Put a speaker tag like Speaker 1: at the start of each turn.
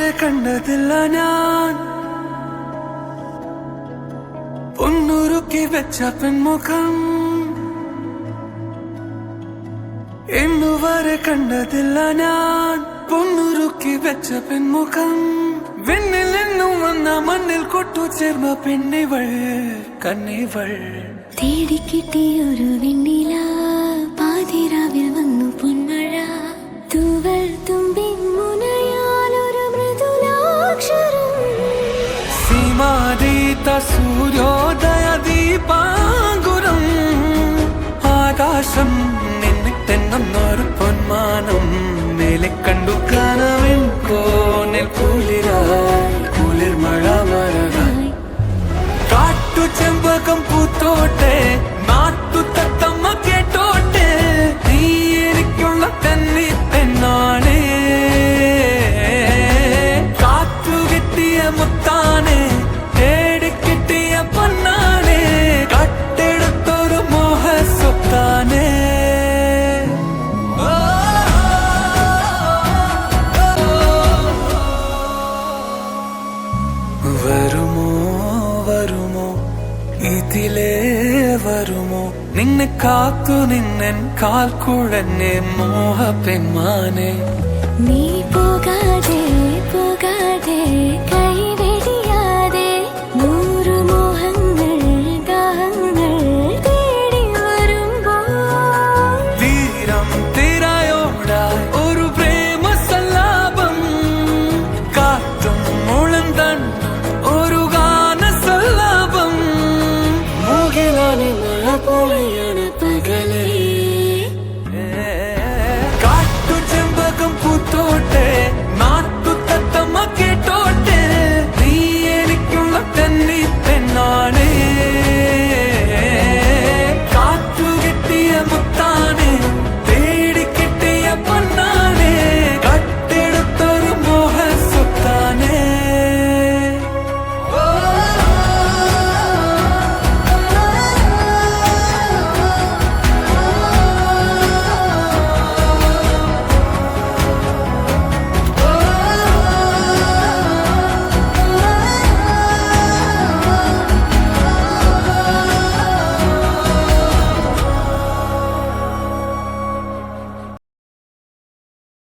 Speaker 1: വരെ കണ്ടതില്ല ഞാൻ പൊന്നുരുക്കി വെച്ച പെൺമുഖം ഇന്നുവരെ കണ്ടതില്ല ഞാൻ പൊന്നുരുക്കി വെച്ച പെൺമുഖം വെണ്ണിൽ നിന്നും വന്ന മണ്ണിൽ കൊട്ടുചേർന്ന പെണ്ണിവൾ കണ്ണിവൾ
Speaker 2: തേടിക്കിട്ടിയൊരു വെണ്ണില പാതിരാവിൽ വന്നു പൊന്മഴ തൂവൽ തുമ്പി മുനയാലൊരു മൃദുലാക്ഷരം
Speaker 1: സീമാതീത സൂര്യോദയ ദീപാങ്കുരം ആകാശം നിന്നിട്ടെന്നൊരു പൊന്മാനം മേലെ കണ്ടു കനവിൻ കോണിൽ കുളിരായി കുളിർമഴ മഴകായി കാട്ടു ചെമ്പകം പൂത്തോട്ടെ നാട്ടു തത്തമ്മ കേട്ടോട്ടെ നീ എനിക്കുള്ള തന്നി പെണ്ണാണേ കാറ്റു കിട്ടിയ മുത്താനെ തേടിക്കിട്ടിയ പൊന്നാനെ കട്ടെടുത്തൊരു മോഹ സ്വത്താനേ വരുമോ വരുമോ ഇതിലേ വരുമോ നിന്നെ കാത്തു നിന്നൻ കാൽ കുഴന്നെ മോഹ പെൺമാനെ
Speaker 2: നീ പോകാതെ പോകാതെ കൈവെടിയാതെ നൂറു മോഹങ്ങൾ ദാഹങ്ങൾ തേടി വരുമ്പോൾ
Speaker 1: തീരം തിരയോടായി ഒരു പ്രേമ സല്ലാപം കാറ്റും മുളന്തൻ ഒരു ഗാന സല്ലാപം മുകിലാനെ മഴ പോലെയാണ്